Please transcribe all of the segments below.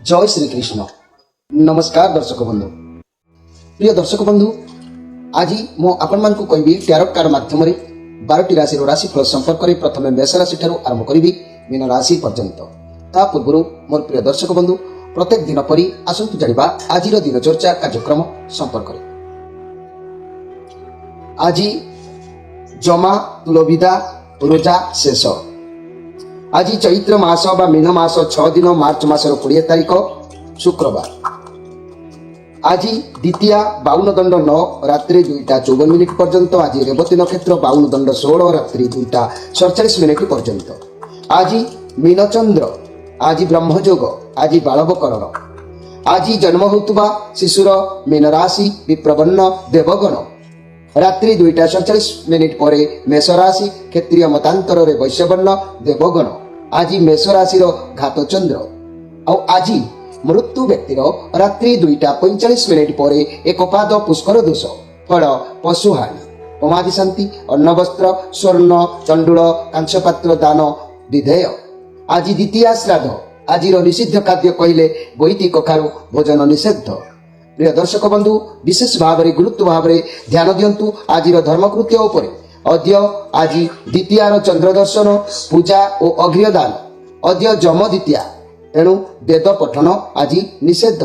जय श्री कृष्ण। नमस्कार दर्शक बंधु, प्रिय दर्शक बंधु, आज मु आपण को कहबी टैरोट कार्ड माध्यम 12टी राशि राशिफल संपर्क में प्रथम मेष राशि आरंभ करी मीन राशि पर्यंत। ता पूर्व मोर प्रिय दर्शक बंधु, प्रत्येक दिन परी आसंतु जानिबा आज दिन चर्चा कार्यक्रम संपर्क में। आज जमा तुलविदा रोजा शेष। आज चैत्र मास बा मीन मास 6 दिन मार्च मासर 20 तारिख शुक्रवार। आज द्वितीया 52 दंड 9 रात्रि 2:54 पर्यंत। आज रेवती नक्षत्र 52 दंड 16 रात्रि 2:47 पर्यंत। आज मीन चंद्र, आज ब्रह्मयोग, आज बालवकरण। आज जन्म होतुबा शिशुर मीन राशि विप्रवन्न देवगण। रात्रि 2:47 पर मेष राशि क्षेत्रीय मतांतर रे वैश्यवर्ण देवगण। आज मेष राशि घात चंद्र। आज मृत्यु व्यक्तिर रात्रि 2:45 पर एक पाद पुष्कर दोष। फल पशुहानि। पमादि शांति अन्न वस्त्र स्वर्ण चंडूल कांस्यपात्र दान विधेय। आज द्वितीया श्राद्ध। आज निषिद्ध खाद्य कहले बोईती कखारु भोजन निषेध। प्रिय दर्शक बंधु, विशेष भाव में गुरुत्व भाव में ध्यान दिंतु आज धर्मकृत्य उपर। अद्य आज द्वितीयार चंद्र दर्शन पूजा और अघ्र्यदान। अद्य जम द्वितीया, तेणु वेद पठन आज निषेध।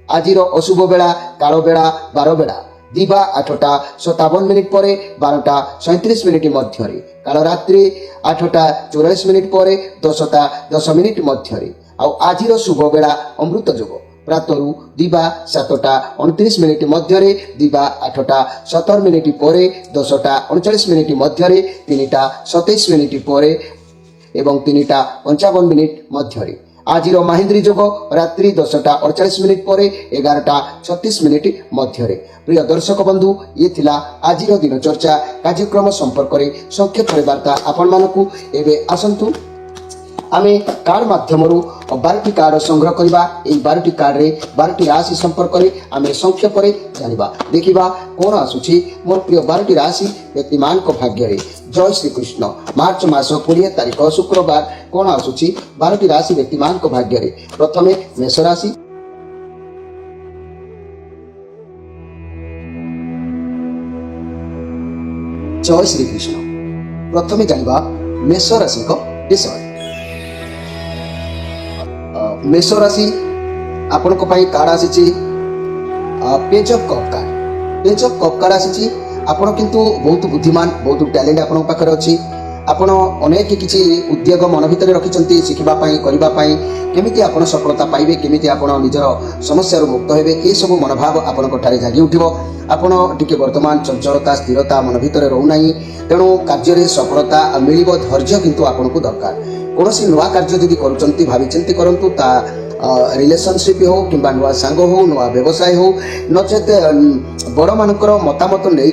आज अशुभ बेला काल बेला 12 बेला दिवा 8:57 पर 12:37 मध्य। काल रात्रि 8:84 पर 10:10 मध्य। आज शुभ बेला अमृत योग प्रातरु दिवा 7:29 मध्य, दिवा 8:17 पर 10:39 मध्य, 3:27 पर एवं 3:55 मध्य। आज महेंद्री योग रात्रि 10:48 पर 11:36 मध्य। प्रिय दर्शक बंधु, ये थिला आज दिन चर्चा कार्यक्रम संपर्क में संक्षेप वार्ता आपण मानकु। एबे आसंतु आमे कार्ड माध्यम 12टी कार्ड संग्रह करबा। एई 12टी कार्ड रे 12टी राशि संपर्क रे आमे संक्षेप रे जानिबा। देखिबा कोन आसुची मोर प्रिय 12टी राशि व्यक्तिमान को भाग्य रे। जय श्री कृष्ण। मार्च मास 20 तारिख शुक्रवार कोन आसुची 12टी राशि व्यक्तिमान को भाग्य रे। प्रथमे मेष राशि। जय श्री कृष्ण। प्रथमे जानिबा मेष राशि को विषय। मेष राशि आपण को पाई कार्ड आसी page of cup card. Page of cup card आसी आपण किंतु बहुत बुद्धिमान, बहुत टैलेंट आपण पाखरे अछि। आपण अनेक किछि उद्योग मन भितर रखिचंती शिखिबा पाई करिबा पाई, केमिति आपण सफलता पाइबे, केमिति आपण निजर समस्या मुक्त हेबे, ए सब मनोभाव आपण कोठारे जागी उठिबो। आपण टिके वर्तमान चंचलता स्थिरता मन भितर रहू नाही, तेणु कार्य सफलता मिलिबो। धैर्य किंतु आपण को दरकार। कौनसी नुआ कार्य जदि करुचंती भावी चिंती करंतु। ता रिलेशनशिप हो किंबा नुआ सांग हो, नुआ व्यवसाय हो, नचेत बड़ मानकर मतामत नहीं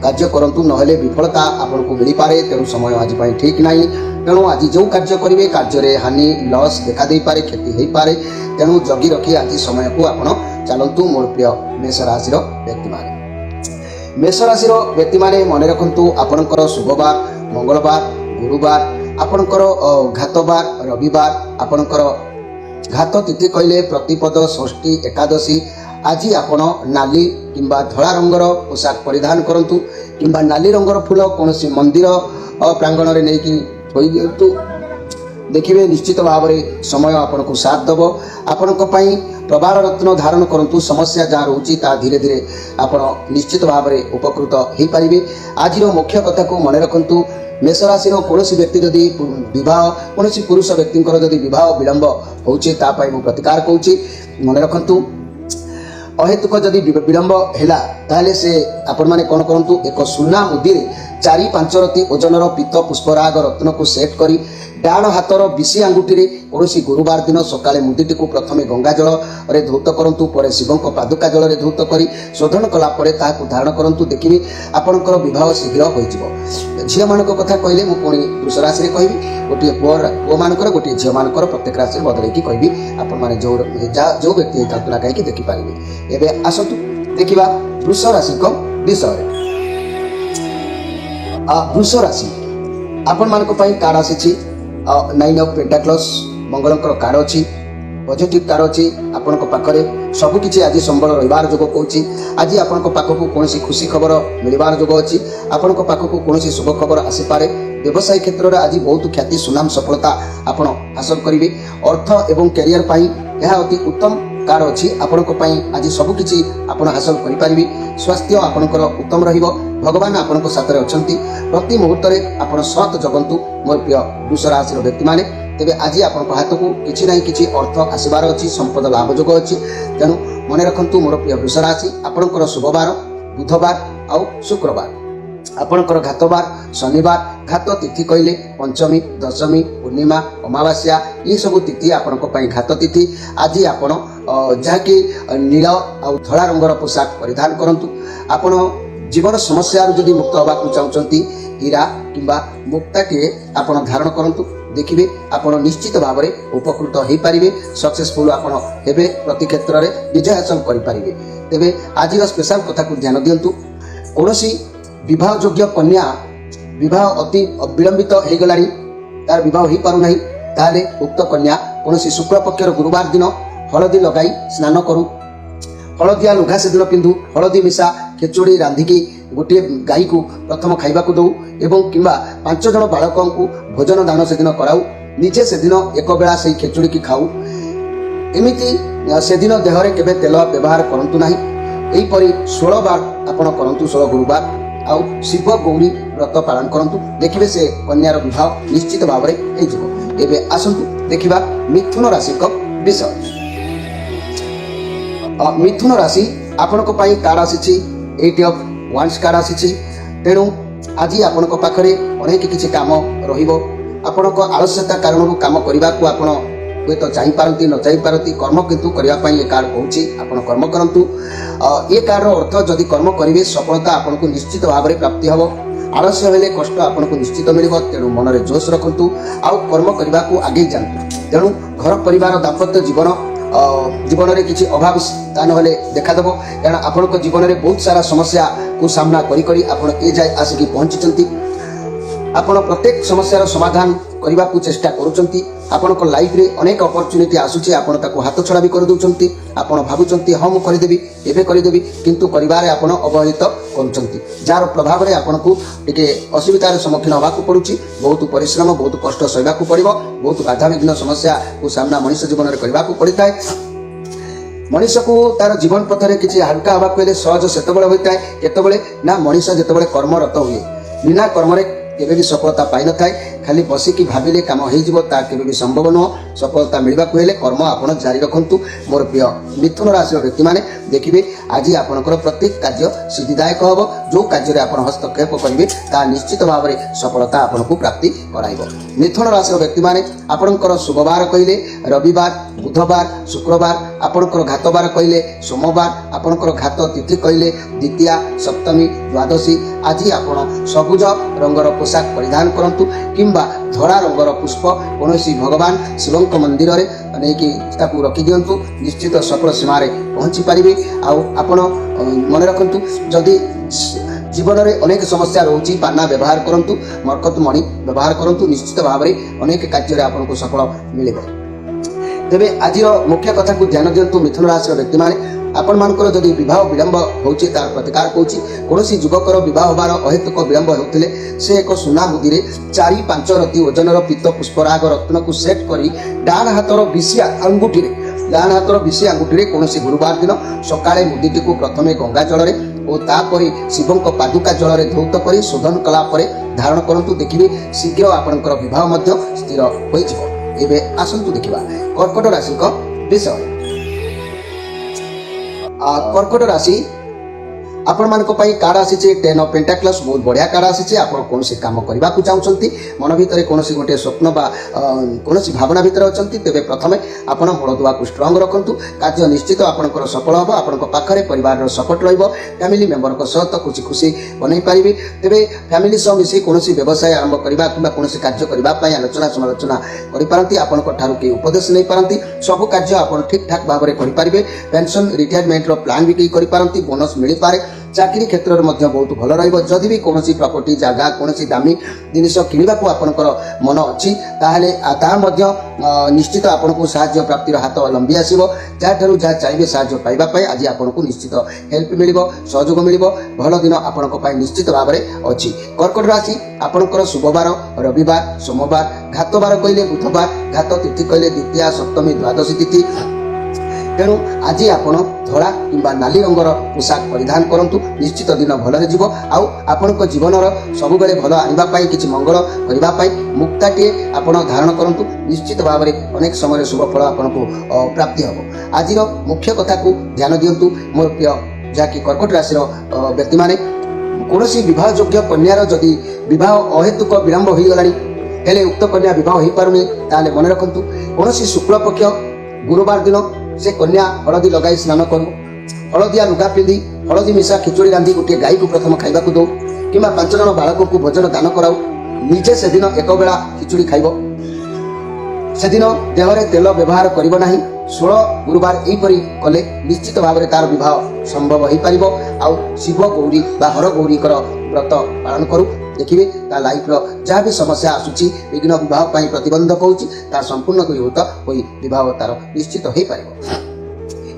कार्य करंतु, नहेले विफलता आपको मिल पारे। तेणु समय आज ठीक नहीं। तेणु आज जो कार्य करेंगे कार्य हानि लॉस देखा दे पारे, क्षति हो पारे। तेणु जगी रखी आज समय को आपण चलतु। मोर प्रिय मेष राशि व्यक्ति माने, मेष राशि व्यक्ति माने मन रखु आपणकर शुभवार मंगलवार गुरुवार, आपणकर घातवार रविवार, आपणकर घात तिथि कहले प्रतिपद षष्ठी एकादशी। आज आपण नाली किंबा धला रंगर पोशाक परिधान करंतु, किंबा नाली रंगर फूल कौन मंदिर प्रांगण में नहीं कि थोई दिंतु। देखिए निश्चित भाव में समय आपण को साथ दब। आपण प्रबार रत्न धारण करंतु। समस्या जहाँ रोची ता धीरे धीरे आपण निश्चित भाव में उपकृत हो पारे। आज मुख्य कथा को मन रखु। मेष राशि कौन व्यक्ति जदि विवाह, कौन पुरुष व्यक्ति जदि विवाह विलंब होचे तापाई मु प्रतिकार कहूँ। मन रखु अहेतुक जदि विलंब हैला ताले से आपण माने कौन करंतु, एक सुना मुदी 4-5 रति ओजनर पीत पुष्पराग रत्न को सेट करी डाण हाथर बिशी आंगुठी रे कौन गुरुवार दिन सकाळे मुदीटी को प्रथमे गंगा जल रे धौत करंतु, पर शिवंक पादुका जल रे धौत करी शोधन कला परे ताकु धारण करंतु। देखिबी आपणकर विवाह शीघ्र होइजिवो। झियो मानक कथा कहले मु पुणी पुरुष राशि रे कहबी, गोटे पुओ मानकर गोटे झियो मानकर प्रत्येक राशि बदलै की कहबी। आपण माने जो व्यक्ति कल्पना कहीं देखि पारिबे। एबे आसतु देखिबा वृष राशि को विषय। वृष राशि आपण मानक पई कार्ड आसी 9 ऑफ पेंटाक्लस मंगलंकर कार्ड अछि। पॉजिटिव कार्ड अच्छी आपण पाखे सबकि आज संबल रही जोग कौच आज आपण पाखक कौन खुशी खबर मिलबार जोग अच्छी आपण पाखक कौन शुभ खबर आसीपे व्यवसाय क्षेत्र में आज बहुत ख्याति सुनाम सफलता आपण हासिल करेंगे अर्थ एवं कैरियर पाई यह अति उत्तम कार्ड अच्छी आपण आज सबकि आपण हासिल करेंगे स्वास्थ्य आपणकर उत्तम रहिबो भगवान आपण साथ अच्छा प्रति मुहूर्त में आप सत जगंतु मोर प्रिय वृष राशि व्यक्ति मैंने तेरे आज आपण हाथ को किसी ना कि अर्थ आसबार अच्छी संपद लाभ जोग अच्छी तेणु मन रखु मोर प्रिय वृष राशि आपणकर शुभवार बुधवार आउ शुक्रवार आपणकर घातवार शनिवार घात तिथि कहले पंचमी दशमी पूर्णिमा अमावास्या ये सब तिथि आपण घात तिथि आज आपण जहाँकि नील आउ धला रंगर पोशाक परिधान करंतु आपण जीवन समस्या जदि मुक्त होगा चाहते हीरा किंबा मुक्ताटे आपण धारण करंतु देखिए आपण निश्चित भाव में उपकृत हो पारे सक्सेसफुल आपण हेबे प्रति क्षेत्र में विजय हासिल करेंगे तेरे आज स्पेशल कथा को ध्यान दिंतु कौन विवाह योग्य कन्या विवाह अति विलंबित हो गला तार विवाह हो पारना ताले उक्त कन्या कौन शुक्ल पक्षर गुरुवार दिन हलदी लगाई स्नान करू हलदिया लुगा से दिन पिंधु हलदी मिशा खेचुड़ी रांधिकी गोटे गाई को प्रथम खाइबा को दऊ एवं किंबा 5 जन बालकों को भोजन दान से दिन कराऊ निजे से दिन एक बेला से खेचुड़ी की खाऊ एमिति से दिन देहरे केबे तेल व्यवहार करंतु नाही एहीपरि 16 बार आपण करंतु 16 गुरुवार आउ शिव गौरी व्रत पालन करंतु देखिबे से कन्यार विवाह निश्चित भाव में हो जिवो एबे आसंतु देखिबा मिथुन राशि को विषय मिथुन राशि आपण को पाई कार्ड आसी 8 ऑफ वांड्स कार्ड आसी तेणु आज आपण को पाखरे अनेक किछि काम रहिबो आपण को आलस्यता कारण काम करबा को आपण वे तो चाहि पारंती न चाहि पारंती कर्म किंतु करबा पई ए कार्ड कहूची आपण कर्म करंतु ए कार्ड अर्थ जदि कर्म करिवे सफलता आपण को निश्चित भाव में प्राप्ति हबो आलस्य हेले कष्ट आपण को निश्चित मिलिबो तेणु मन रे जोश रखंतु आउ कर्म करबा को आगे जांतु तेणु घर परिवार दाम्पत्य जीवन जीवन में किसी अभाव स्थान हेले देखादेव कारण आपण जीवन में बहुत सारा समस्या को सामना करी आपण ए जाए आसिकी पहुंची आपण प्रत्येक समस्यार समाधान करने को चेष्टा करुँच आपण लाइफ रे अनेक अपॉर्चुनिटी आसूची आपण ताको हाथ छड़ा भी कर दउचंती आपण भाबुचंती हाँ मु करदेबी एबे करदेबी किंतु परिवार आपण अवहेलित करुचंती जार प्रभाव रे आपण को टिके असुविधार सम्मुखीन होगा पड़ुची बहुत परिश्रम बहुत कष्ट सहबा को पड़िबो बहुत बाधा विघ्न समस्या को सामना मनुष्य जीवन में करबा को पड़ता है मनीष को तार जीवन पथ में किसी हल्का हवा पहले सहज से होता है केतबेले ना मनीष जितेबाला कर्मरत हुए बिना कर्म केबे भी सफलता पाई न थाए खाली बसिकी भाविले काम हो केबे भी संभव नुह सफलता मिलवा को हेले कर्म आपण जारी रखंतु मोर प्रिय मिथुन राशि व्यक्ति माने देखिबे आज आपनकर प्रत्येक कार्य सिद्धिदायक होबो जो कार्य आपण हस्तक्षेप करिवे ता निश्चित भाव में सफलता आपण को प्राप्ति कराइबो मिथुन राशि व्यक्ति माने आपनकर शुभवार कहिले रविवार बुधवार शुक्रवार आपनकर घातवार कहिले सोमवार आपनकर घात तिथि कहिले द्वितीया सप्तमी द्वादशी आज आपण सबुज रंगर पोशाक परिधान करंतु किंबा धड़ा रंगर पुष्प कौन भगवान शिव मंदिर में नहीं रखी दिंतु निश्चित सफल सीमार पहुँची पारे आपण मन रखु जदि जीवन में अनेक समस्या रोची पाना व्यवहार करंतु मरकत मणि व्यवहार करंतु निश्चित भाव में अनेक कार्य आपको सफल मिले तेरे आज मुख्य कथा को ध्यान दिंतु मिथुन राशि व्यक्ति माने आपण मानकर जदि विवाह विलंब होची तार प्रतिकार कौची कौन युवकर विवाह होबार अहेतुक विलंब होते से एक सुना मुदी 4-5 रति ओजनर पीत पुष्पराग रत्न को सेट करी डान हाथर विषिया अंगुठी कौन गुरुवार दिन सकाळे मुदीटी को प्रथम गंगा जल और तापर शिवों पादुका जल में धौत कर शोधन कलापर धारण करंतु देखिए शीघ्र आपणकर विवाह स्थिर हो एबे आसंतु देखिबा कर्कट राशि का विषय कर्कट राशि आपण मान कार्ड आसी 10 ऑफ पेंटाक्लस बहुत बढ़िया कार्ड आसी आप कौन काम करने को चाहते मन भितर कौन गोटे स्वप्न बा कौन भावना भितर अच्छा तेरे प्रथम आप मूलदुआ को स्ट्रंग रखु कार्य निश्चित आपंकर सफल हम आपण पाखे परिवार सपोर्ट रैमिली मेम्बर सहित खुशी खुशी बनई पारे तेरे फैमिली सह मिसी कौन व्यवसाय आरंभ करने कि कौन कार्य करने आलोचना समालोचना करपारती आपण कई उपदेश नहीं पारती सब कार्य आप ठीक ठाक भाव में करेंगे पेंशन रिटायरमेंट प्लान भी कई करपारती बोनस मिल पारे ଚାକିରି କ୍ଷେତ୍ରରେ ମଧ୍ୟ ବହୁତ ଭଲ ରହିବ। ଯଦି ବି କୌଣସି ପ୍ରପର୍ଟି ଜାଗା କୌଣସି ଦାମୀ ଜିନିଷ କିଣିବାକୁ ଆପଣଙ୍କର ମନ ଅଛି ତାହେଲେ ତାହା ମଧ୍ୟ ନିଶ୍ଚିତ ଆପଣଙ୍କୁ ସାହାଯ୍ୟ ପ୍ରାପ୍ତିର ହାତ ଲମ୍ବି ଆସିବ। ଯାହାଠାରୁ ଯାହା ଚାହିଁବେ ସାହାଯ୍ୟ ପାଇବା ପାଇଁ ଆଜି ଆପଣଙ୍କୁ ନିଶ୍ଚିତ ହେଲ୍ପ ମିଳିବ, ସହଯୋଗ ମିଳିବ। ଭଲ ଦିନ ଆପଣଙ୍କ ପାଇଁ ନିଶ୍ଚିତ ଭାବରେ ଅଛି। କର୍କଟ ରାଶି ଆପଣଙ୍କର ଶୁଭବାର ରବିବାର, ସୋମବାର, ଘାତ ବାର କହିଲେ ବୁଧବାର, ଘାତ ତିଥି କହିଲେ ଦ୍ୱିତୀୟା, ସପ୍ତମୀ, ଦ୍ୱାଦଶୀ ତିଥି। ତେଣୁ ଆଜି ଆପଣ ଧଳା କିମ୍ବା ନାଲି ରଙ୍ଗର ପୋଷାକ ପରିଧାନ କରନ୍ତୁ, ନିଶ୍ଚିତ ଦିନ ଭଲରେ ଯିବ। ଆଉ ଆପଣଙ୍କ ଜୀବନର ସବୁବେଳେ ଭଲ ଆଣିବା ପାଇଁ, କିଛି ମଙ୍ଗଳ କରିବା ପାଇଁ ମୁକ୍ତାଟିଏ ଆପଣ ଧାରଣ କରନ୍ତୁ, ନିଶ୍ଚିତ ଭାବରେ ଅନେକ ସମୟରେ ଶୁଭ ଫଳ ଆପଣଙ୍କୁ ପ୍ରାପ୍ତି ହେବ। ଆଜିର ମୁଖ୍ୟ କଥାକୁ ଧ୍ୟାନ ଦିଅନ୍ତୁ ମୋର ପ୍ରିୟ ଯାହାକି କର୍କଟ ରାଶିର ବ୍ୟକ୍ତିମାନେ। କୌଣସି ବିବାହ ଯୋଗ୍ୟ କନ୍ୟାର ଯଦି ବିବାହ ଅହେତୁକ ବିଳମ୍ବ ହୋଇଗଲାଣି ହେଲେ ଉକ୍ତ କନ୍ୟା ବିବାହ ହୋଇପାରୁନି ତାହେଲେ ମନେ ରଖନ୍ତୁ କୌଣସି ଶୁକ୍ଳପକ୍ଷ ଗୁରୁବାର ଦିନ ସେ କନ୍ୟା ହଳଦୀ ଲଗାଇ ସ୍ନାନ କରୁ, ହଳଦିଆ ଲୁଗା ପିନ୍ଧି ହଳଦୀ ମିଶା ଖିଚୁଡ଼ି ରାନ୍ଧି ଗୋଟିଏ ଗାଈକୁ ପ୍ରଥମ ଖାଇବାକୁ ଦେଉ କିମ୍ବା 5 ଜଣ ବାଳକଙ୍କୁ ଭୋଜନ ଦାନ କରାଉ। ନିଜେ ସେଦିନ ଏକ ବେଳା ଖିଚୁଡ଼ି ଖାଇବ। ସେଦିନ ଦେହରେ ତେଲ ବ୍ୟବହାର କରିବ ନାହିଁ। 16 ଗୁରୁବାର ଏହିପରି କଲେ ନିଶ୍ଚିତ ଭାବରେ ତାର ବିବାହ ସମ୍ଭବ ହୋଇପାରିବ। ଆଉ ଶିବ ଗୌରୀ ବା ହର ଗୌରୀଙ୍କର ବ୍ରତ ପାଳନ କରୁ, ଦେଖିବେ ତା ଲାଇଫ୍ର ଯାହା ବି ସମସ୍ୟା ଆସୁଛି, ବିଘ୍ନ ବିବାହ ପାଇଁ ପ୍ରତିବନ୍ଧକ ହେଉଛି, ତାହା ସମ୍ପୂର୍ଣ୍ଣ ଦୂରୀଭୂତ ହୋଇ ବିବାହ ତାର ନିଶ୍ଚିତ ହୋଇପାରିବ।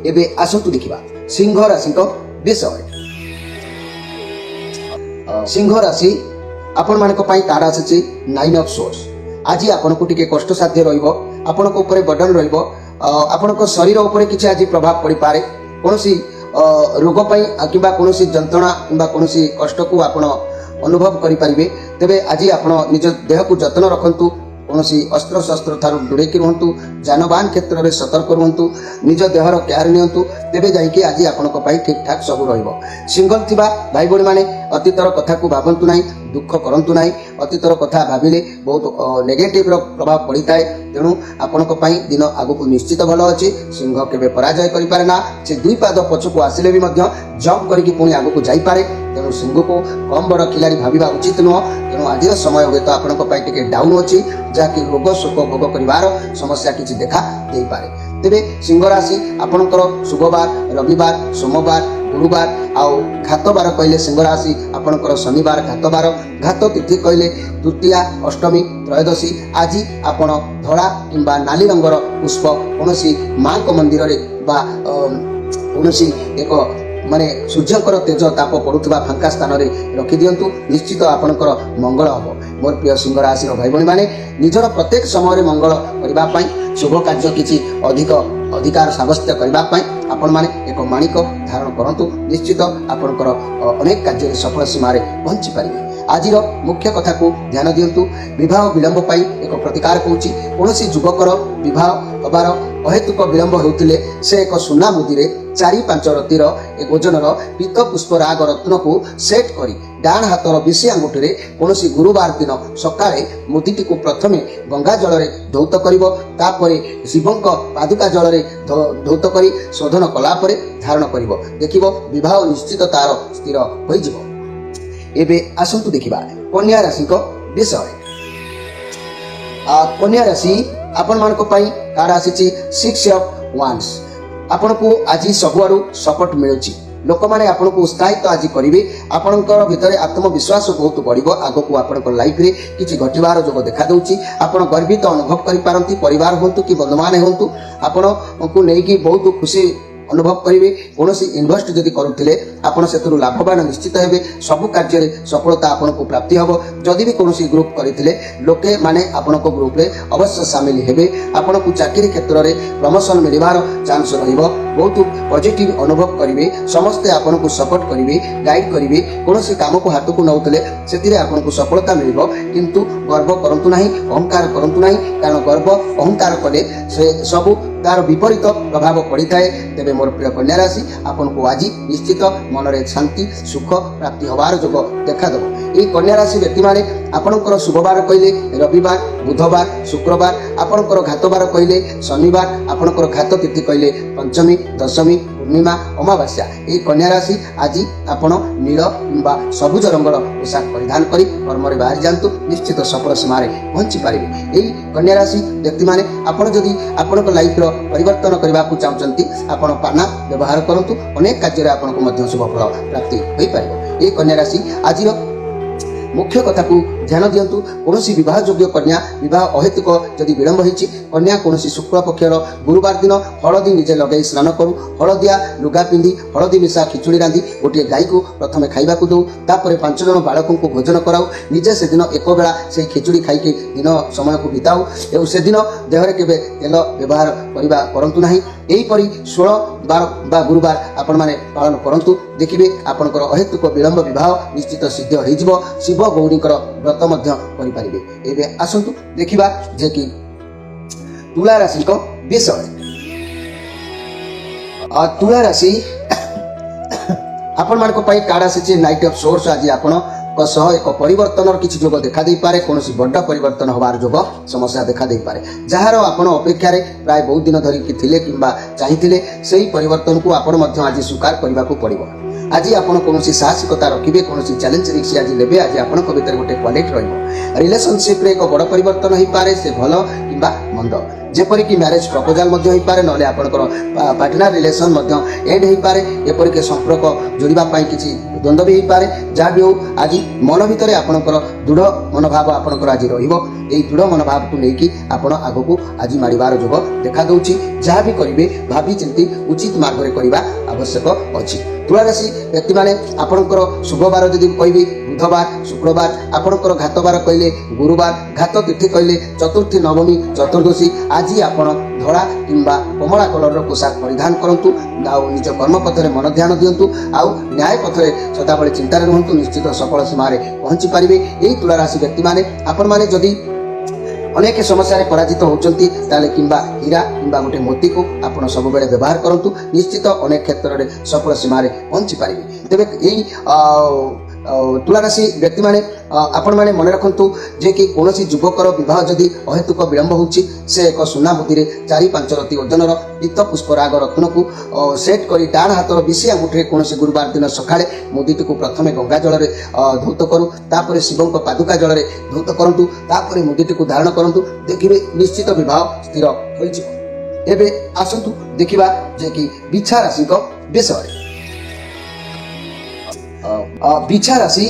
ଏବେ ଆସନ୍ତୁ ଦେଖିବା ସିଂହ ରାଶିଙ୍କ ବିଷୟରେ। ସିଂହ ରାଶି ଆପଣମାନଙ୍କ ପାଇଁ କାର୍ଡ ଆସିଛି 9 ଅଫ୍ ସୋର୍ସ। ଆଜି ଆପଣଙ୍କୁ ଟିକେ କଷ୍ଟସାଧ୍ୟ ରହିବ, ଆପଣଙ୍କ ଉପରେ ବର୍ଡନ ରହିବ, ଆପଣଙ୍କ ଶରୀର ଉପରେ କିଛି ଆଜି ପ୍ରଭାବ ପଡ଼ିପାରେ। କୌଣସି ରୋଗ ପାଇଁ କିମ୍ବା କୌଣସି ଯନ୍ତ୍ରଣା କିମ୍ବା କୌଣସି କଷ୍ଟକୁ ଆପଣ ଅନୁଭବ କରିପାରିବେ। ତେବେ ଆଜି ଆପଣ ନିଜ ଦେହକୁ ଯତ୍ନ ରଖନ୍ତୁ, କୌଣସି ଅସ୍ତ୍ରଶସ୍ତ୍ର ଠାରୁ ଦୂରେଇକି ରୁହନ୍ତୁ, ଯାନବାହନ କ୍ଷେତ୍ରରେ ସତର୍କ ରୁହନ୍ତୁ, ନିଜ ଦେହର କେୟାର ନିଅନ୍ତୁ, ତେବେ ଯାଇକି ଆଜି ଆପଣଙ୍କ ପାଇଁ ଠିକ୍ ଠାକ୍ ସବୁ ରହିବ। ସିଙ୍ଗଲ ଥିବା ଭାଇ ଭଉଣୀମାନେ ଅତୀତର କଥାକୁ ଭାବନ୍ତୁ ନାହିଁ, ଦୁଃଖ କରନ୍ତୁ ନାହିଁ। ଅତୀତର କଥା ଭାବିଲେ ବହୁତ ନେଗେଟିଭର ପ୍ରଭାବ ପଡ଼ିଥାଏ। ତେଣୁ ଆପଣଙ୍କ ପାଇଁ ଦିନ ଆଗକୁ ନିଶ୍ଚିତ ଭଲ ଅଛି। ସିଂହ କେବେ ପରାଜୟ କରିପାରେ ନା, ସେ 2 ପାଦ ପଛକୁ ଆସିଲେ ବି ମଧ୍ୟ ଜମ୍ପ କରିକି ପୁଣି ଆଗକୁ ଯାଇପାରେ। ତେଣୁ ସିଂହକୁ କମ୍ ବଡ଼ ଖିଲାଡ଼ି ଭାବିବା ଉଚିତ ନୁହଁ। ତେଣୁ ଆଜିର ସମୟ ହୁଏତ ଆପଣଙ୍କ ପାଇଁ ଟିକେ ଡାଉନ୍ ଅଛି, ଯାହାକି ରୋଗ ଶୋକ ଭୋଗ କରିବାର ସମସ୍ୟା କିଛି ଦେଖା ଦେଇପାରେ। ତେବେ ସିଂହ ରାଶି ଆପଣଙ୍କର ଶୁଭବାର ରବିବାର, ସୋମବାର, ଗୁରୁବାର ଆଉ ଘାତ ବାର କହିଲେ ସିଂହ ରାଶି ଆପଣଙ୍କର ଶନିବାର ଘାତ ବାର, ଘାତ ତିଥି କହିଲେ ତୃତୀୟା, ଅଷ୍ଟମୀ, ତ୍ରୟୋଦଶୀ। ଆଜି ଆପଣ ଧଳା କିମ୍ବା ନାଲି ରଙ୍ଗର ପୁଷ୍ପ କୌଣସି ମାଙ୍କ ମନ୍ଦିରରେ ବା କୌଣସି ଏକ ସୂର୍ଯ୍ୟଙ୍କର ତେଜ ତାପ ପଡ଼ୁଥିବା ଫାଙ୍କା ସ୍ଥାନରେ ରଖିଦିଅନ୍ତୁ, ନିଶ୍ଚିତ ଆପଣଙ୍କର ମଙ୍ଗଳ ହେବ। ମୋର ପ୍ରିୟ ସିଂହ ରାଶିର ଭାଇ ଭଉଣୀମାନେ ନିଜର ପ୍ରତ୍ୟେକ ସମୟରେ ମଙ୍ଗଳ କରିବା ପାଇଁ, ଶୁଭ କାର୍ଯ୍ୟ କିଛି ଅଧିକାର ସାବ୍ୟସ୍ତ କରିବା ପାଇଁ ଆପଣମାନେ ଏକ ମାଣିକ ଧାରଣ କରନ୍ତୁ, ନିଶ୍ଚିତ ଆପଣଙ୍କର ଅନେକ କାର୍ଯ୍ୟରେ ସଫଳ ସୀମାରେ ପହଞ୍ଚି ପାରିବେ। ଆଜିର ମୁଖ୍ୟ କଥାକୁ ଧ୍ୟାନ ଦିଅନ୍ତୁ, ବିବାହ ବିଳମ୍ବ ପାଇଁ ଏକ ପ୍ରତିକାର କହୁଛି। କୌଣସି ଯୁବକର ବିବାହ ହେବାର ଅହେତୁକ ବିଳମ୍ବ ହେଉଥିଲେ ସେ ଏକ ସୁନା ମୁଦିରେ 4-5 ରତିର ଓଜନର ପୀତ ପୁଷ୍ପ ରାଗ ରତ୍ନକୁ ସେଟ୍ କରି ଡାହାଣ ହାତର ବିଶି ଆଙ୍ଗୁଠିରେ କୌଣସି ଗୁରୁବାର ଦିନ ସକାଳେ ମୁଦିଟିକୁ ପ୍ରଥମେ ଗଙ୍ଗା ଜଳରେ ଧୌତ କରିବ, ତାପରେ ଶିବଙ୍କ ପାଦୁକା ଜଳରେ ଧୌତ କରି ଶୋଧନ କଲା ପରେ ଧାରଣ କରିବ, ଦେଖିବ ବିବାହ ନିଶ୍ଚିତ ତାର ସ୍ଥିର ହୋଇଯିବ। ଏବେ ଆସନ୍ତୁ ଦେଖିବା କନ୍ୟା ରାଶିଙ୍କ ବିଷୟରେ। କନ୍ୟା ରାଶି ଆପଣମାନଙ୍କ ପାଇଁ କାର୍ଡ ଆସିଛି 6 ଅଫ୍ ୱାଣ୍ଡସ୍। ଆପଣଙ୍କୁ ଆଜି ସବୁଆଡ଼ୁ ସପୋର୍ଟ ମିଳୁଛି। ଲୋକମାନେ ଆପଣଙ୍କୁ ଉତ୍ସାହିତ ଆଜି କରିବେ, ଆପଣଙ୍କର ଭିତରେ ଆତ୍ମବିଶ୍ୱାସ ବହୁତ ବଢ଼ିବ। ଆଗକୁ ଆପଣଙ୍କ ଲାଇଫରେ କିଛି ଘଟିବାର ଯୋଗ ଦେଖାଦେଉଛି। ଆପଣ ଗର୍ବିତ ଅନୁଭବ କରିପାରନ୍ତି, ପରିବାର ହୁଅନ୍ତୁ କି ବନ୍ଧୁମାନେ ହୁଅନ୍ତୁ ଆପଣଙ୍କୁ ନେଇକି ବହୁତ ଖୁସି ଅନୁଭବ କରିବେ। କୌଣସି ଇନଭେଷ୍ଟ ଯଦି କରୁଥିଲେ ଆପଣ ସେଥିରୁ ଲାଭବାନ ନିଶ୍ଚିତ ହେବେ। ସବୁ କାର୍ଯ୍ୟରେ ସଫଳତା ଆପଣଙ୍କୁ ପ୍ରାପ୍ତି ହେବ। ଯଦି ବି କୌଣସି ଗ୍ରୁପ୍ କରିଥିଲେ ଲୋକେ ମାନେ ଆପଣଙ୍କ ଗ୍ରୁପରେ ଅବଶ୍ୟ ସାମିଲ ହେବେ। ଆପଣଙ୍କୁ ଚାକିରି କ୍ଷେତ୍ରରେ ପ୍ରମୋସନ୍ ମିଳିବାର ଚାନ୍ସ ରହିବ। ବହୁତ ପଜିଟିଭ ଅନୁଭବ କରିବେ, ସମସ୍ତେ ଆପଣଙ୍କୁ ସପୋର୍ଟ କରିବେ, ଗାଇଡ୍ କରିବେ। କୌଣସି କାମକୁ ହାତକୁ ନେଉଥିଲେ ସେଥିରେ ଆପଣଙ୍କୁ ସଫଳତା ମିଳିବ। କିନ୍ତୁ ଗର୍ବ କରନ୍ତୁ ନାହିଁ, ଅହଙ୍କାର କରନ୍ତୁ ନାହିଁ, କାରଣ ଗର୍ବ ଅହଙ୍କାର କଲେ ସେ ସବୁ ତାର ବିପରୀତ ପ୍ରଭାବ ପଡ଼ିଥାଏ। ତେବେ ମୋର ପ୍ରିୟ କନ୍ୟା ରାଶି ଆପଣଙ୍କୁ ଆଜି ନିଶ୍ଚିତ ମନରେ ଶାନ୍ତି ସୁଖ ପ୍ରାପ୍ତି ହେବାର ଯୋଗ ଦେଖାଦେବ। ଏହି କନ୍ୟା ରାଶି ବ୍ୟକ୍ତିମାନେ ଆପଣଙ୍କର ଶୁଭବାର କହିଲେ ରବିବାର, ବୁଧବାର, ଶୁକ୍ରବାର, ଆପଣଙ୍କର ଘାତବାର କହିଲେ ଶନିବାର, ଆପଣଙ୍କର ଘାତ ତିଥି କହିଲେ ପଞ୍ଚମୀ, ଦଶମୀ, ପୂର୍ଣ୍ଣିମା ଅମାବାସ୍ୟା ଏହି କନ୍ୟା ରାଶି ଆଜି ଆପଣ ନୀଳ କିମ୍ବା ସବୁଜ ରଙ୍ଗର ପୋଷାକ ପରିଧାନ କରି କର୍ମରେ ବାହାରି ଯାଆନ୍ତୁ, ନିଶ୍ଚିତ ସଫଳ ସୀମାରେ ପହଞ୍ଚି ପାରିବେ। ଏହି କନ୍ୟା ରାଶି ବ୍ୟକ୍ତିମାନେ ଆପଣ ଯଦି ଆପଣଙ୍କ ଲାଇଫର ପରିବର୍ତ୍ତନ କରିବାକୁ ଚାହୁଁଛନ୍ତି ଆପଣ ପାନା ବ୍ୟବହାର କରନ୍ତୁ, ଅନେକ କାର୍ଯ୍ୟରେ ଆପଣଙ୍କୁ ମଧ୍ୟ ଶୁଭ ଫଳ ପ୍ରାପ୍ତି ହୋଇପାରିବ। ଏହି କନ୍ୟା ରାଶି ଆଜିର ମୁଖ୍ୟ କଥାକୁ ଧ୍ୟାନ ଦିଅନ୍ତୁ। କୌଣସି ବିବାହ ଯୋଗ୍ୟ କନ୍ୟା ବିବାହ ଅହେତୁକ ଯଦି ବିଳମ୍ବ ହୋଇଛି, କନ୍ୟା କୌଣସି ଶୁକ୍ଳ ପକ୍ଷର ଗୁରୁବାର ଦିନ ହଳଦୀ ନିଜେ ଲଗାଇ ସ୍ନାନ କରୁ, ହଳଦିଆ ଲୁଗା ପିନ୍ଧି ହଳଦୀ ମିଶା ଖିଚୁଡ଼ି ରାନ୍ଧି ଗୋଟିଏ ଗାଈକୁ ପ୍ରଥମେ ଖାଇବାକୁ ଦେଉ, ତାପରେ 5 ଜଣ ବାଳକଙ୍କୁ ଭୋଜନ କରାଉ, ନିଜେ ସେଦିନ ଏକ ବେଳା ସେହି ଖିଚୁଡ଼ି ଖାଇକି ଦିନ ସମୟକୁ ବିତାଉ ଏବଂ ସେଦିନ ଦେହରେ କେବେ ତେଲ ବ୍ୟବହାର କରନ୍ତୁ ନାହିଁ। ଏହିପରି 16 ବାର ବା ଗୁରୁବାର ଆପଣମାନେ ପାଳନ କରନ୍ତୁ, ଦେଖିବେ ଆପଣଙ୍କର ଅହେତୁକ ବିଳମ୍ବ ବିବାହ ନିଶ୍ଚିତ ସିଦ୍ଧ ହୋଇଯିବ। ଶିବ ଗୌରୀଙ୍କର ବ୍ରତ ମଧ୍ୟ କରିପାରିବେ। ଏବେ ଆସନ୍ତୁ ଦେଖିବା ଯେ କି ତୁଳା ରାଶିଙ୍କ ବିଷୟରେ। ତୁଳା ରାଶି ଆପଣମାନଙ୍କ ପାଇଁ କାର୍ଡ ଆସିଛି ନାଇଟ୍ ଅଫ୍ ସୋର୍ସ। ଆଜି ଆପଣଙ୍କ ସହ ଏକ ପରିବର୍ତ୍ତନର କିଛି ଯୋଗ ଦେଖାଦେଇପାରେ, କୌଣସି ବଡ଼ ପରିବର୍ତ୍ତନ ହେବାର ଯୋଗ ସମସ୍ୟା ଦେଖାଦେଇପାରେ, ଯାହାର ଆପଣ ଅପେକ୍ଷାରେ ପ୍ରାୟ ବହୁତ ଦିନ ଧରିକି ଥିଲେ କିମ୍ବା ଚାହିଁଥିଲେ, ସେହି ପରିବର୍ତ୍ତନକୁ ଆପଣ ମଧ୍ୟ ଆଜି ସ୍ୱୀକାର କରିବାକୁ ପଡ଼ିବ। ଆଜି ଆପଣ କୌଣସି ସାହସିକତା ରଖିବେ, କୌଣସି ଚ୍ୟାଲେଞ୍ଜ ରିକ୍ସ ଆଜି ନେବେ। ଆଜି ଆପଣଙ୍କ ଭିତରେ ଗୋଟେ କ୍ୱାଲିଟି ରହିବ। ରିଲେସନସିପ୍ରେ ଏକ ବଡ଼ ପରିବର୍ତ୍ତନ ହୋଇପାରେ, ସେ ଭଲ କିମ୍ବା ମନ୍ଦ, ଯେପରିକି ମ୍ୟାରେଜ ପ୍ରପୋଜାଲ ମଧ୍ୟ ହୋଇପାରେ, ନହେଲେ ଆପଣଙ୍କର ପାର୍ଟନର ରିଲେସନ ମଧ୍ୟ ଏଣ୍ଡ ହୋଇପାରେ, ଏପରିକି ସମ୍ପର୍କ ଯୋଡ଼ିବା ପାଇଁ କିଛି ଦ୍ୱନ୍ଦ୍ୱ ବି ହୋଇପାରେ। ଯାହା ବି ହେଉ ଆଜି ମନ ଭିତରେ ଆପଣଙ୍କର ଦୃଢ଼ ମନୋଭାବ ଆପଣଙ୍କର ଆଜି ରହିବ। ଏହି ଦୃଢ଼ ମନୋଭାବକୁ ନେଇକି ଆପଣ ଆଗକୁ ଆଜି ମାଡ଼ିବାର ଯୋଗ ଦେଖାଦେଉଛି। ଯାହା ବି କରିବେ ଭାବି ଚିନ୍ତି ଉଚିତ ମାର୍ଗରେ କରିବା ଆବଶ୍ୟକ ଅଛି। ତୁଳାରାଶି ବ୍ୟକ୍ତିମାନେ ଆପଣଙ୍କର ଶୁଭବାର ଯଦି କହିବି ବୁଧବାର, ଶୁକ୍ରବାର, ଆପଣଙ୍କର ଘାତବାର କହିଲେ ଗୁରୁବାର, ଘାତ ତିଥି କହିଲେ ଚତୁର୍ଥୀ, ନବମୀ, ଚତୁର୍ଦ୍ଦଶୀ। ଆଜି ଆପଣ ଧଳା କିମ୍ବା କମଳା କଲରର ପୋଷାକ ପରିଧାନ କରନ୍ତୁ, ଆଉ ନିଜ କର୍ମପଥରେ ମନ ଧ୍ୟାନ ଦିଅନ୍ତୁ, ଆଉ ନ୍ୟାୟ ପଥରେ ସଦାବେଳେ ଚିନ୍ତାରେ ରୁହନ୍ତୁ, ନିଶ୍ଚିତ ସଫଳ ସୀମାରେ ପହଞ୍ଚି ପାରିବେ। ଏହି ତୁଳାରାଶି ବ୍ୟକ୍ତିମାନେ ଆପଣମାନେ ଯଦି ଅନେକ ସମସ୍ୟାରେ ପରାଜିତ ହେଉଛନ୍ତି, ତାହେଲେ କିମ୍ବା ହୀରା କିମ୍ବା ଗୋଟେ ମୋତିକୁ ଆପଣ ସବୁବେଳେ ବ୍ୟବହାର କରନ୍ତୁ, ନିଶ୍ଚିତ ଅନେକ କ୍ଷେତ୍ରରେ ସଫଳ ସୀମାରେ ପହଞ୍ଚି ପାରିବେ। ତେବେ ଏହି ତୁଳାରାଶି ବ୍ୟକ୍ତିମାନେ ଆପଣମାନେ ମନେ ରଖନ୍ତୁ ଯେ କି କୌଣସି ଯୁବକର ବିବାହ ଯଦି ଅହେତୁକ ବିଳମ୍ବ ହେଉଛି, ସେ ଏକ ସୁନା ମୁଦିରେ 4-5 ରତି ଓଜନର ପୀତ ପୁଷ୍ପରାଗ ରତ୍ନକୁ ସେଟ୍ କରି ଡାହାଣ ହାତର ବିଶି ଆଙ୍ଗୁଠିରେ କୌଣସି ଗୁରୁବାର ଦିନ ସକାଳେ ମୁଦିଟିକୁ ପ୍ରଥମେ ଗଙ୍ଗା ଜଳରେ ଧୌତ କରୁ, ତାପରେ ଶିବଙ୍କ ପାଦୁକା ଜଳରେ ଧୌତ କରନ୍ତୁ, ତାପରେ ମୁଦିଟିକୁ ଧାରଣ କରନ୍ତୁ, ଦେଖିବେ ନିଶ୍ଚିତ ବିବାହ ସ୍ଥିର ହୋଇଯିବ। ଏବେ ଆସନ୍ତୁ ଦେଖିବା ଯେ କି ବିଛା ରାଶିଙ୍କ ବିଷୟରେ। ବିଛା ରାଶି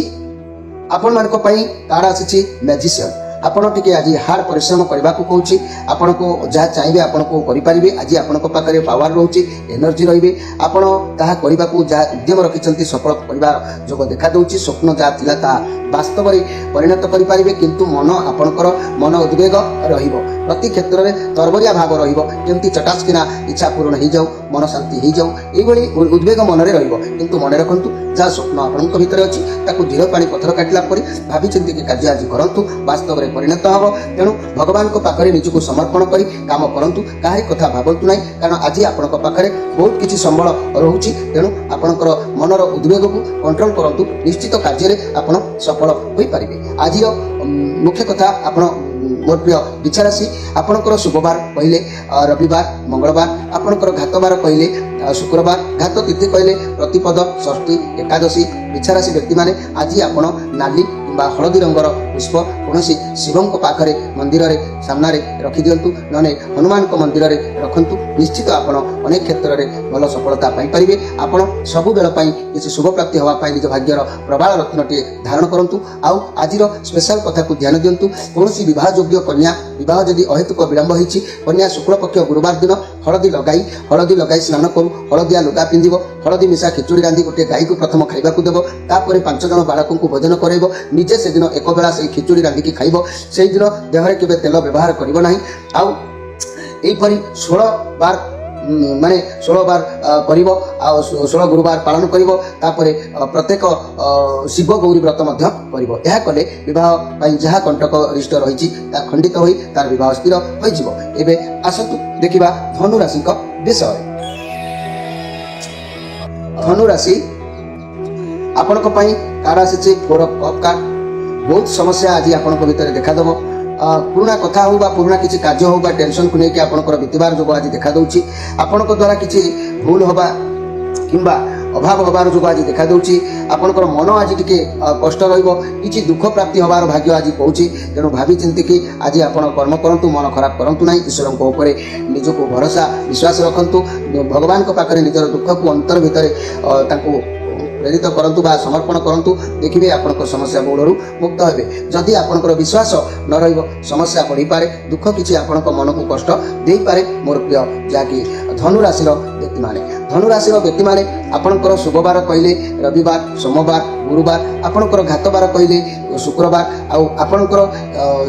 ଆପଣମାନଙ୍କ ପାଇଁ କାର୍ଡ ଆସିଛି ମ୍ୟାଜିସିଆନ। ଆପଣ ଟିକେ ଆଜି ହାର୍ଡ ପରିଶ୍ରମ କରିବାକୁ କହୁଛି, ଆପଣଙ୍କୁ ଯାହା ଚାହିଁବେ ଆପଣଙ୍କୁ କରିପାରିବେ। ଆଜି ଆପଣଙ୍କ ପାଖରେ ପାୱାର ରହୁଛି, ଏନର୍ଜି ରହିବେ, ଆପଣ ତାହା କରିବାକୁ ଯାହା ଉଦ୍ୟମ ରଖିଛନ୍ତି ସଫଳ କରିବାର ଯୋଗ ଦେଖାଦେଉଛି। ସ୍ୱପ୍ନ ଯାହା ଥିଲା ତାହା ବାସ୍ତବରେ ପରିଣତ କରିପାରିବେ, କିନ୍ତୁ ଆପଣଙ୍କର ମନ ଉଦ୍ବେଗ ରହିବ, ପ୍ରତି କ୍ଷେତ୍ରରେ ତରବରିଆ ଭାବ ରହିବ, କେମିତି ଚଟାସ୍କିନା ଇଚ୍ଛା ପୂରଣ ହେଇଯାଉ, ମନ ଶାନ୍ତି ହେଇଯାଉ, ଏଇଭଳି ଉଦ୍ବେଗ ମନରେ ରହିବ। କିନ୍ତୁ ମନେ ରଖନ୍ତୁ ଯାହା ସ୍ୱପ୍ନ ଆପଣଙ୍କ ଭିତରେ ଅଛି ତାକୁ ଧୀର ପାଣି ପଥର କାଟିଲା ପରି ଭାବିଚିନ୍ତିକି କାର୍ଯ୍ୟ ଆଜି କରନ୍ତୁ, ବାସ୍ତବରେ ପରିଣତ ହେବ। ତେଣୁ ଭଗବାନଙ୍କ ପାଖରେ ନିଜକୁ ସମର୍ପଣ କରି କାମ କରନ୍ତୁ, କାହାରି କଥା ଭାବନ୍ତୁ ନାହିଁ, କାରଣ ଆଜି ଆପଣଙ୍କ ପାଖରେ ବହୁତ କିଛି ସମ୍ବଳ ରହୁଛି। ତେଣୁ ଆପଣଙ୍କର ମନର ଉଦ୍ବେଗକୁ କଣ୍ଟ୍ରୋଲ କରନ୍ତୁ, ନିଶ୍ଚିତ କାର୍ଯ୍ୟରେ ଆପଣ ସଫଳ ହୋଇପାରିବେ। ଆଜିର ମୁଖ୍ୟ କଥା ଆପଣ ମୋର ପ୍ରିୟ ବିଛା ରାଶି, ଆପଣଙ୍କର ଶୁଭବାର କହିଲେ ରବିବାର, ମଙ୍ଗଳବାର, ଆପଣଙ୍କର ଘାତବାର କହିଲେ ଶୁକ୍ରବାର, ଘାତ ତିଥି କହିଲେ ପ୍ରତିପଦ, ଷଷ୍ଠୀ, ଏକାଦଶୀ। ବିଛା ରାଶି ବ୍ୟକ୍ତିମାନେ ଆଜି ଆପଣ ନାଲି କିମ୍ବା ହଳଦୀ ରଙ୍ଗର ପୁଷ୍ପ କୌଣସି ଶିବଙ୍କ ପାଖରେ ମନ୍ଦିରରେ ସାମ୍ନାରେ ରଖିଦିଅନ୍ତୁ, ନହେଲେ ହନୁମାନଙ୍କ ମନ୍ଦିରରେ ରଖନ୍ତୁ, ନିଶ୍ଚିତ ଆପଣ ଅନେକ କ୍ଷେତ୍ରରେ ଭଲ ସଫଳତା ପାଇପାରିବେ। ଆପଣ ସବୁବେଳ ପାଇଁ କିଛି ଶୁଭ ପ୍ରାପ୍ତି ହେବା ପାଇଁ ନିଜ ଭାଗ୍ୟର ପ୍ରବାଳ ରତ୍ନଟିଏ ଧାରଣ କରନ୍ତୁ। ଆଉ ଆଜିର ସ୍ପେଶାଲ କଥାକୁ ଧ୍ୟାନ ଦିଅନ୍ତୁ, କୌଣସି ବିବାହ ଯୋଗ୍ୟ କନ୍ୟା ବିବାହ ଯଦି ଅହେତୁକ ବିଳମ୍ବ ହୋଇଛି, କନ୍ୟା ଶୁକ୍ଳପକ୍ଷ ଗୁରୁବାର ଦିନ ହଳଦୀ ଲଗାଇ ସ୍ନାନ କରୁ, ହଳଦିଆ ଲୁଗା ପିନ୍ଧିବ, ହଳଦୀ ମିଶା ଖିଚୁଡ଼ି ରାନ୍ଧି ଗୋଟିଏ ଗାଈକୁ ପ୍ରଥମ ଖାଇବାକୁ ଦେବ, ତାପରେ 5 ଜଣ ବାଳକଙ୍କୁ ଭୋଜନ କରାଇବ, ନିଜେ ସେଦିନ ଏକ ବେଳା ସେହି ଖିଚୁଡ଼ି ରାନ୍ଧିକି ଖାଇବ, ସେଇଦିନ ଦେହରେ କେବେ ତେଲ ବ୍ୟବହାର କରିବ ନାହିଁ। ଆଉ ଏହିପରି 16 ବାର କରିବ, ଆଉ 16 ଗୁରୁବାର ପାଳନ କରିବ, ତାପରେ ପ୍ରତ୍ୟେକ ଶିବ ଗୌରୀ ବ୍ରତ ମଧ୍ୟ କରିବ। ଏହା କଲେ ବିବାହ ପାଇଁ ଯାହା କଣ୍ଟକ ରିଷ୍ଟ ରହିଛି ତାହା ଖଣ୍ଡିତ ହୋଇ ତାର ବିବାହ ସ୍ଥିର ହୋଇଯିବ। ଏବେ ଆସନ୍ତୁ ଦେଖିବା ଧନୁ ରାଶିଙ୍କ ବିଷୟରେ। ଧନୁ ରାଶି ଆପଣଙ୍କ ପାଇଁ କାର୍ଡ ଆସିଛି 4 ଅଫ୍ କପ୍ କାର୍ଡ। ବହୁତ ସମସ୍ୟା ଆଜି ଆପଣଙ୍କ ଭିତରେ ଦେଖାଦେବ। ପୁରୁଣା କଥା ହେଉ ବା ପୁରୁଣା କିଛି କାର୍ଯ୍ୟ ହେଉ ବା ଟେନସନକୁ ନେଇକି ଆପଣଙ୍କର ବିତିବାର ଯୋଗ ଆଜି ଦେଖାଦେଉଛି। ଆପଣଙ୍କ ଦ୍ୱାରା କିଛି ଭୁଲ ହେବା किंबा अभाव हबार जो आज देखा दूँ आपंकर मन आज टे कष्ट रही दुख प्राप्ति हबार भाग्य आज कौच तेणु भावी चिंतिकी आज आप कर्म करूँ मन खराब करूँ ना ईश्वर निजक भरोसा विश्वास रखु भगवान पाखे निजर दुख को अंतर भितर प्रेरित करंतु बा समर्पण करंतु देखिए आपन समस्या बहुलू मुक्त हे जदि आपनकर विश्वास न रहिबो समस्या बढ़ी पारे दुख किछि आपन मन को कष्ट दे पारे मोर प्रिय जाकि धनु राशि व्यक्ति माने आपनकर शुभवार कहले रविवार सोमवार गुरुवार आपनकर घातवार कहले शुक्रवार आउ आपनकर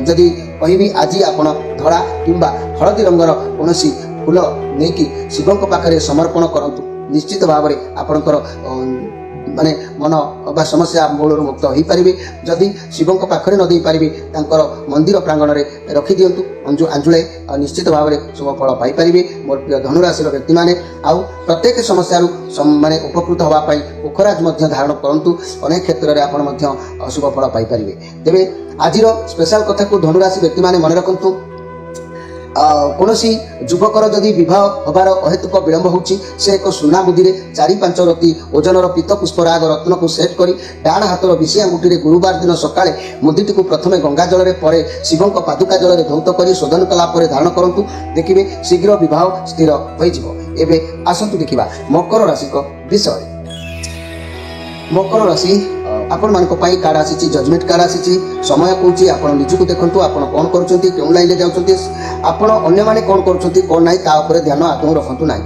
जदि कहबी आज आपन धड़ा किंबा हलदी रंगर कोनोसी फूल नेकी शिवंक पाखरे समर्पण करंतु निश्चित भाव में आपनकर माने मन बा समस्या मूलर मुक्त हो पारे जदि शिवों पाखे न दे पारे मंदिर प्रांगण में रखी दिंतु आंजुले निश्चित भाव में शुभ फल पाइपर मोर प्रिय धनुराशि व्यक्ति मैंने आउ प्रत्येक समस्या माने उपकृत होगापाई पोखराज धारण करूँ अनेक क्षेत्र में आप शुभ फल पाइपर तेरे आज स्पेशल कथा को धनुराशि व्यक्ति मैंने मन रखु कौनसी युवकर जदि विवाह हबार अहेतुक विलंब होची से एक सुना मुदी 4-5 रति ओजनर पीत पुष्पराग रत्न को सेट करी डाण हाथर विषय अंगुठी गुरुवार दिन सकाळे मुदीटी को प्रथमे गंगा जल रे परे शिवों पादुका जल रे धौत करी शोधन कला परे धारण करंतु देखिबे शीघ्र विवाह स्थिर होई जिवो। एबे आसंतु देखिबा मकर राशि को विषय। मकर राशि आपण मानक पाई कार्ड आसी जजमेंट कार्ड आसी समय कौची आप निजक देखु आप कौन करूँ लाइन में जाऊँच आपण अन्य माने कौन करूँ कौन ना ता उपरे ध्यान आदौ रखु ना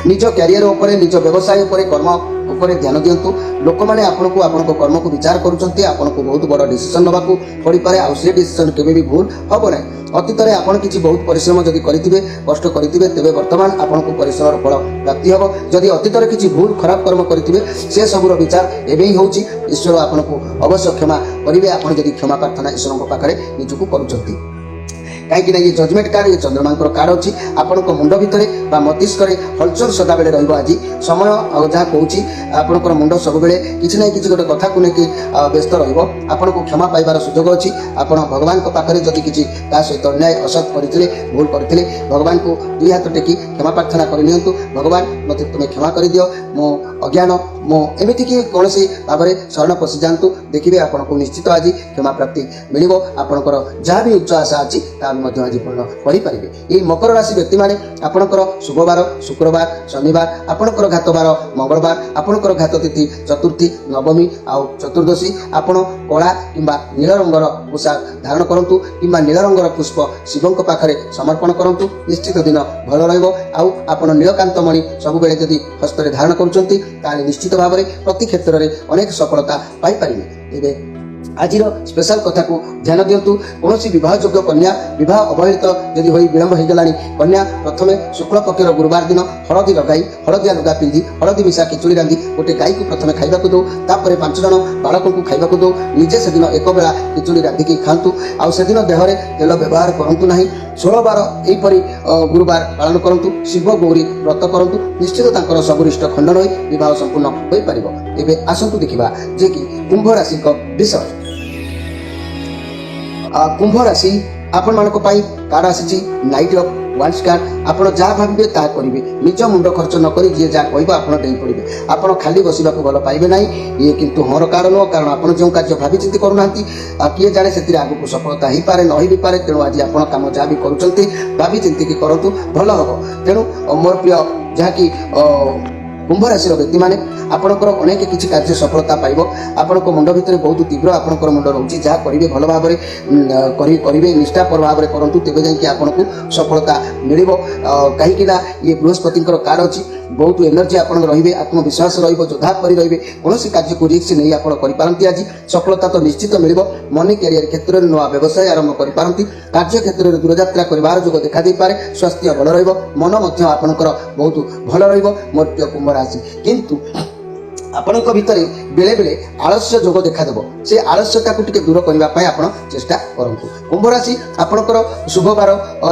निज क्यारियर उपरे निज व्यवसाय उपरे कर्म उपरे ध्यान दिंतु लोक मैंने आपन को कर्म को विचार करुँच आपन को बहुत बड़ डिसीजन नवाक पड़ पाए आ डिसीजन केवे भी भूल हम ना अतीत में आपड़ किसी बहुत परिश्रम जदि करेंगे कष्ट करेंगे तेज बर्तमान आपन को परिश्रम फल प्राप्ति हम जदि अतीत में किसी भूल खराब कर्म करेंगे से सबूर विचार एवं हो ईश्वर आपन को अवश्य क्षमा करेंगे आप क्षमा प्रार्थना ईश्वर पाखे निजक करुँच कहीं ये जजमेंट कार्ड ये चंद्रमा कार्ड अच्छी आपण मुंड भितर मस्तिष्क हलचल सदा बेले आज समय जहाँ कौन आपंकर मुंड सब किसी ना कि गोटे कथा को लेकिन व्यस्त रहा को क्षमा पाइबार सुजोग अच्छी आप भगवान पाखे जदि किसी सहित अन्याय असत करते भूल करते भगवान को दुई हाथ टेकी क्षमा प्रार्थना करनी भगवान मत तुम्हें क्षमा कर दियो मो अज्ञान मो एमती कि कौन भाव में शरण पशि जातु देखिए आपको निश्चित आज क्षमा प्राप्ति मिल आपंकर जहाँ भी उच्च आशा अच्छी आज पूर्ण करेंगे। ये मकर राशि व्यक्ति मैंने आपंकर शुभवार शुक्रवार शनिवार आपंकर घातवार मंगलवार आपंकर घात तिथि चतुर्थी नवमी आउ चतुर्दशी आपण कला किंबा नील रंगर पोशाक धारण करूँ कि नील रंगर पुष्प शिवों पाखे समर्पण करूँ निश्चित दिन भल रहा नीलकांतमणि सब बेले जदि हस्त धारण करुँच निश्चित भाव में प्रति क्षेत्र में अनेक सफलता पाइपर। आज स्पेशल कथा को ध्यान दिंतु कौन विवाह योग्य कन्या विवाह अवहेलित जदि हो विलंब हो गला कन्या प्रथमे शुक्ल पक्षर गुरुवार दिन हलदी लगाई हलदिया लुगा पिंधि हलदी मिशा खिचुड़ी रांधि गोटे गाई को प्रथमे खाइबा दो तापर 5 जन बालक को खाइबा दो निजे से दिन एक बेला खिचुड़ी रांधिकी खातु आउ से दिन देह तेल व्यवहार करूँ ना 16 बार यहीपरि गुरुवार पालन करूँ शिव गौरी व्रत करूँ निश्चित सब इष्ट खंडन हो विवाह संपूर्ण हो पार। एवं आसतु देखा जे कि कुंभ राशि विषय। कुंभ राशि आपण मानक पाई कार्ड आसी नाइट ऑफ वांस कार्ड आप जहाँ भावे ता करेंगे निज मुंड खर्च न करी जी जहाँ कह आप डेई पड़े आप खाली बसवा भल पाइबे ना ये किंतु हर कार्ड नुह कारण आप जो कार्य भावी चिंती करूना किए जाने से आगू सफलता हो पारे न हो पारे तेणु आज आप कम जहाँ भी करुँच भावी चिंती करूँ भल हम तेणु मोर प्रिय जहाँकि कुंभ राशि व्यक्ति मैंने आपंकर अनेक किसी कार्य सफलता पाइब आपण मुंड भितर बहुत तीव्र आपंकर मुंड रोचे जहाँ करेंगे भल भाव में करेंगे निष्ठापर भाव में करूँ तेज जाकि आपको सफलता मिल कहीं ये बृहस्पति कार्ड अच्छी बहुत एनर्जी आप रे आत्मविश्वास रोधा कर रे कौन कार्य को रिस्क नहीं आपंती आज सफलता तो निश्चित मिल मनी कैरियर क्षेत्र में नुआ व्यवसाय आरंभ करपारती कार्य क्षेत्र में दूरयात्रा कर जो देखा पारे स्वास्थ्य भल रन आपंकर बहुत भल रोर प्रिय कुंभ राशि किंतु ଆପଣଙ୍କ ଭିତରେ ବେଳେ ବେଳେ ଆଳସ୍ୟ ଯୋଗ ଦେଖାଦେବ ସେ ଆଳସ୍ୟତାକୁ ଟିକେ ଦୂର କରିବା ପାଇଁ ଆପଣ ଚେଷ୍ଟା କରନ୍ତୁ। କୁମ୍ଭ ରାଶି ଆପଣଙ୍କର ଶୁଭ ବାର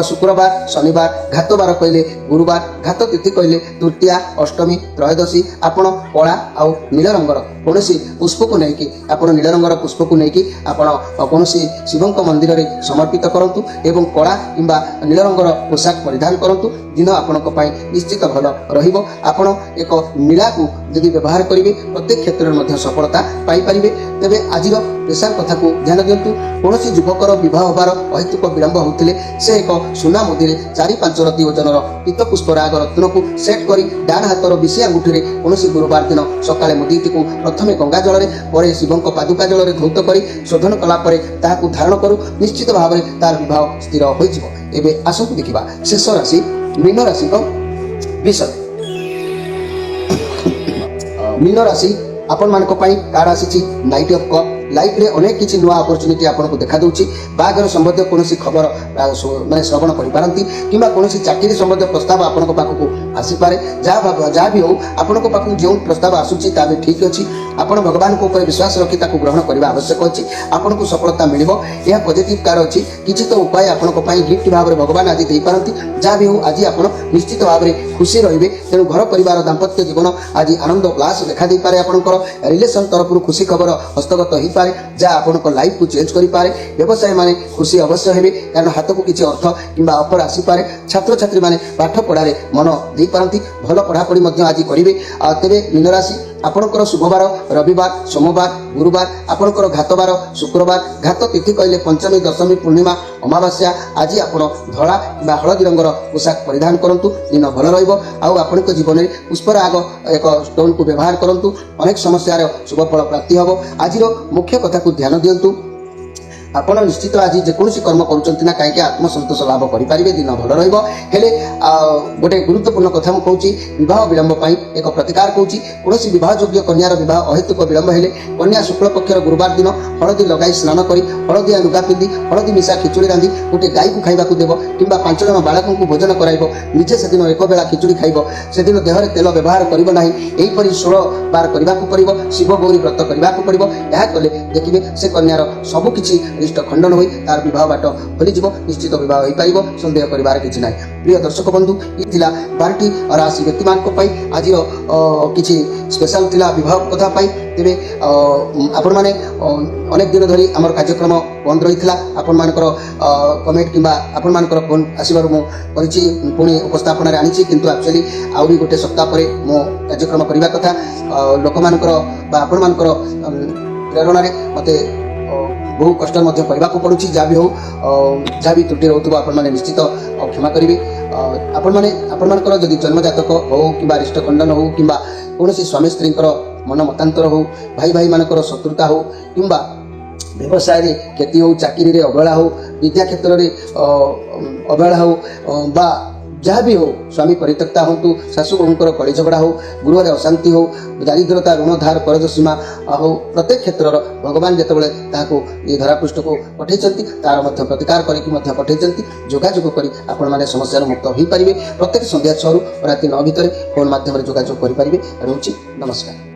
ଶୁକ୍ରବାର ଶନିବାର ଘାତ ବାର କହିଲେ ଗୁରୁବାର ଘାତ ତିଥି କହିଲେ ତୃତୀୟା ଅଷ୍ଟମୀ ତ୍ରୟୋଦଶୀ ଆପଣ କଳା ଆଉ ନୀଳ ରଙ୍ଗର କୌଣସି ପୁଷ୍ପକୁ ନେଇକି ଆପଣ ନୀଳ ରଙ୍ଗର ପୁଷ୍ପକୁ ନେଇକି ଆପଣ କୌଣସି ଶିବଙ୍କ ମନ୍ଦିରରେ ସମର୍ପିତ କରନ୍ତୁ ଏବଂ କଳା କିମ୍ବା ନୀଳ ରଙ୍ଗର ପୋଷାକ ପରିଧାନ କରନ୍ତୁ। ଦିନ ଆପଣଙ୍କ ପାଇଁ ନିଶ୍ଚିତ ଭଲ ରହିବ। ଆପଣ ଏକ ନୀଳାକୁ ଯଦି ବ୍ୟବହାର କରିବେ ପ୍ରତ୍ୟେକ କ୍ଷେତ୍ରରେ ମଧ୍ୟ ସଫଳତା ପାଇପାରିବେ। ତେବେ ଆଜିର ସ୍ପେଶାଲ କଥାକୁ ଧ୍ୟାନ ଦିଅନ୍ତୁ। କୌଣସି ଯୁବକର ବିବାହ ହେବାର ଅହେତୁକ ବିଳମ୍ବ ହେଉଥିଲେ ସେ ଏକ ସୁନା ମୁଦିରେ 4-5 ରତି ଓଜନର ପୀତପୁଷ୍ପ ରାଗ ରତ୍ନକୁ ସେଟ୍ କରି ଡାହାଣ ହାତର ବିଶି ଆଙ୍ଗୁଠିରେ କୌଣସି ଗୁରୁବାର ଦିନ ସକାଳେ ମୁଦିଟିକୁ ପ୍ରଥମେ ଗଙ୍ଗା ଜଳରେ ପରେ ଶିବଙ୍କ ପାଦୁକା ଜଳରେ ଧୌତ କରି ଶୋଧନ କଲା ପରେ ତାହାକୁ ଧାରଣ କରୁ ନିଶ୍ଚିତ ଭାବରେ ତାର ବିବାହ ସ୍ଥିର ହୋଇଯିବ। ଏବେ ଆସନ୍ତୁ ଦେଖିବା ଶେଷ ରାଶି ମୀନ ରାଶିଙ୍କ ବିଷୟ। ମୀନ ରାଶି ଆପଣମାନଙ୍କ ପାଇଁ କାର୍ଡ ଆସିଛି ନାଇଟ୍ ଅଫ୍ କପ୍। ଲାଇଫରେ ଅନେକ କିଛି ନୂଆ ଅପରଚ୍ୟୁନିଟି ଆପଣଙ୍କୁ ଦେଖାଦେଉଛି। ବାହାଘର ସମ୍ବନ୍ଧୀୟ କୌଣସି ଖବର ମାନେ ଶ୍ରବଣ କରିପାରନ୍ତି କିମ୍ବା କୌଣସି ଚାକିରି ସମ୍ବନ୍ଧୀୟ ପ୍ରସ୍ତାବ ଆପଣଙ୍କ ପାଖକୁ ଆସିପାରେ। ଯାହା ବି ହେଉ ଆପଣଙ୍କ ପାଖକୁ ଯେଉଁ ପ୍ରସ୍ତାବ ଆସୁଛି ତାହା ବି ଠିକ୍ ଅଛି। ଆପଣ ଭଗବାନଙ୍କ ଉପରେ ବିଶ୍ୱାସ ରଖି ତାକୁ ଗ୍ରହଣ କରିବା ଆବଶ୍ୟକ ଅଛି। ଆପଣଙ୍କୁ ସଫଳତା ମିଳିବ। ଏହା ପଜିଟିଭ୍ କାର୍ଡ ଅଛି। କିଛି ତ ଉପାୟ ଆପଣଙ୍କ ପାଇଁ ଗିଫ୍ଟ ଭାବରେ ଭଗବାନ ଆଜି ଦେଇପାରନ୍ତି। ଯାହା ବି ହେଉ ଆଜି ଆପଣ ନିଶ୍ଚିତ ଭାବରେ ଖୁସି ରହିବେ। ତେଣୁ ଘର ପରିବାର ଦାମ୍ପତ୍ୟ ଜୀବନ ଆଜି ଆନନ୍ଦ ଉଲ୍ଲାସ ଦେଖାଦେଇପାରେ। ଆପଣଙ୍କର ରିଲେସନ୍ ତରଫରୁ ଖୁସି ଖବର ହସ୍ତଗତ ହୋଇପାରେ ଯାହା ଆପଣଙ୍କ ଲାଇଫକୁ ଚେଞ୍ଜ କରିପାରେ। ବ୍ୟବସାୟୀ ମାନେ ଖୁସି ଅବଶ୍ୟ ହେବେ କାରଣ ହାତକୁ କିଛି ଅର୍ଥ କିମ୍ବା ଅଫର ଆସିପାରେ। ଛାତ୍ରଛାତ୍ରୀମାନେ ପାଠ ପଢ଼ାରେ ମନ ଦେଇପାରନ୍ତି। ଭଲ ପଢ଼ାପଢ଼ି ମଧ୍ୟ ଆଜି କରିବେ। ତେବେ ମୀନ ରାଶି ଆପଣଙ୍କର ଶୁଭବାର ରବିବାର ସୋମବାର ଗୁରୁବାର ଆପଣଙ୍କର ଘାତବାର ଶୁକ୍ରବାର ଘାତ ତିଥି କହିଲେ ପଞ୍ଚମୀ ଦଶମୀ ପୂର୍ଣ୍ଣିମା ଅମାବାସ୍ୟା। ଆଜି ଆପଣ ଧଳା କିମ୍ବା ହଳଦୀ ରଙ୍ଗର ପୋଷାକ ପରିଧାନ କରନ୍ତୁ। ଦିନ ଭଲ ରହିବ। ଆଉ ଆପଣଙ୍କ ଜୀବନରେ ପୁଷ୍ପରାଗ ଏକ ଷ୍ଟୋନକୁ ବ୍ୟବହାର କରନ୍ତୁ। ଅନେକ ସମସ୍ୟାର ଶୁଭଫଳ ପ୍ରାପ୍ତି ହେବ। ଆଜିର ମୁଖ୍ୟ କଥାକୁ ଧ୍ୟାନ ଦିଅନ୍ତୁ। ଆପଣ ନିଶ୍ଚିତ ଆଜି ଯେକୌଣସି କର୍ମ କରୁଛନ୍ତି ନା କାହିଁକି ଆତ୍ମସନ୍ତୋଷ ଲାଭ କରିପାରିବେ। ଦିନ ଭଲ ରହିବ। ହେଲେ ଗୋଟେ ଗୁରୁତ୍ୱପୂର୍ଣ୍ଣ କଥା ମୁଁ କହୁଛି ବିବାହ ବିଳମ୍ବ ପାଇଁ ଏକ ପ୍ରତିକାର କହୁଛି। କୌଣସି ବିବାହ ଯୋଗ୍ୟ କନ୍ୟାର ବିବାହ ଅହେତୁକ ବିଳମ୍ବ ହେଲେ କନ୍ୟା ଶୁକ୍ଳ ପକ୍ଷର ଗୁରୁବାର ଦିନ ହଳଦୀ ଲଗାଇ ସ୍ନାନ କରି ହଳଦିଆ ଲୁଗା ପିନ୍ଧି ହଳଦୀ ମିଶା ଖିଚୁଡ଼ି ରାନ୍ଧି ଗୋଟେ ଗାଈକୁ ଖାଇବାକୁ ଦେବ କିମ୍ବା 5 ଜଣ ବାଳକଙ୍କୁ ଭୋଜନ କରାଇବ। ନିଜେ ସେଦିନ ଏକ ବେଳା ଖିଚୁଡ଼ି ଖାଇବ। ସେଦିନ ଦେହରେ ତେଲ ବ୍ୟବହାର କରିବ ନାହିଁ। ଏହିପରି 16 ବାର କରିବାକୁ ପଡ଼ିବ। ଶିବ ଗୌରୀ ବ୍ରତ କରିବାକୁ ପଡ଼ିବ। ଏହା କଲେ ଦେଖିବେ ସେ କନ୍ୟାର ସବୁକିଛି ରିଷ୍ଟ ଖଣ୍ଡନ ହୋଇ ତାର ବିବାହ ବାଟ ଖୋଲିଯିବ। ନିଶ୍ଚିତ ବିବାହ ହୋଇପାରିବ। ସନ୍ଦେହ କରିବାର କିଛି ନାହିଁ। ପ୍ରିୟ ଦର୍ଶକ ବନ୍ଧୁ ଏ ଥିଲା 12ଟି ରାଶି ବ୍ୟକ୍ତିମାନଙ୍କ ପାଇଁ ଆଜିର କିଛି ସ୍ପେଶାଲ ଥିଲା ବିବାହ କଥା ପାଇଁ। ତେବେ ଆପଣମାନେ ଅନେକ ଦିନ ଧରି ଆମର କାର୍ଯ୍ୟକ୍ରମ ବନ୍ଦ ରହିଥିଲା। ଆପଣମାନଙ୍କର କମେଣ୍ଟ କିମ୍ବା ଆପଣମାନଙ୍କର ଫୋନ୍ ଆସିବାରୁ ମୁଁ କରିଛି ପୁଣି ଉପସ୍ଥାପନାରେ ଆଣିଛି। କିନ୍ତୁ ଆକ୍ଚୁଆଲି ଆହୁରି ଗୋଟେ ସପ୍ତାହ ପରେ ମୁଁ କାର୍ଯ୍ୟକ୍ରମ କରିବା କଥା। ଲୋକମାନଙ୍କର ବା ଆପଣମାନଙ୍କର ପ୍ରେରଣାରେ ମୋତେ ବହୁ କଷ୍ଟ ମଧ୍ୟ କରିବାକୁ ପଡ଼ୁଛି। ଯାହା ବି ହେଉ ଯାହା ବି ତ୍ରୁଟି ରହୁଥିବ ଆପଣମାନେ ନିଶ୍ଚିତ କ୍ଷମା କରିବେ। ଆପଣମାନଙ୍କର ଯଦି ଜନ୍ମଜାତକ ହେଉ କିମ୍ବା ରିଷ୍ଟ ଖଣ୍ଡନ ହେଉ କିମ୍ବା କୌଣସି ସ୍ୱାମୀ ସ୍ତ୍ରୀଙ୍କର ମନ ମତାନ୍ତର ହେଉ ଭାଇ ଭାଇମାନଙ୍କର ଶତ୍ରୁତା ହେଉ କିମ୍ବା ବ୍ୟବସାୟରେ କ୍ଷତି ହେଉ ଚାକିରିରେ ଅବହେଳା ହେଉ ବିଦ୍ୟା କ୍ଷେତ୍ରରେ ଅବହେଳା ହେଉ ବା ଯାହା ବି ହେଉ ସ୍ୱାମୀ ପରିତ୍ୟକ୍ତା ହୁଅନ୍ତୁ ଶାଶୁ ବୋହୂଙ୍କର କଳି ଝଗଡ଼ା ହେଉ ଗୃହରେ ଅଶାନ୍ତି ହେଉ ଦାରିଦ୍ରତା ଋଣ ଧାର କରଜ ସୀମା ହେଉ ପ୍ରତ୍ୟେକ କ୍ଷେତ୍ରର ଭଗବାନ ଯେତେବେଳେ ତାହାକୁ ଏ ଧରାପୃଷ୍ଠକୁ ପଠାଇଛନ୍ତି ତାର ମଧ୍ୟ ପ୍ରତିକାର କରିକି ମଧ୍ୟ ପଠାଇଛନ୍ତି। ଯୋଗାଯୋଗ କରି ଆପଣମାନେ ସମସ୍ୟାରୁ ମୁକ୍ତ ହୋଇପାରିବେ। ପ୍ରତ୍ୟେକ ସନ୍ଧ୍ୟା 6ରୁ ରାତି 9 ଭିତରେ ଫୋନ୍ ମାଧ୍ୟମରେ ଯୋଗାଯୋଗ କରିପାରିବେ। ରହୁଛି ନମସ୍କାର।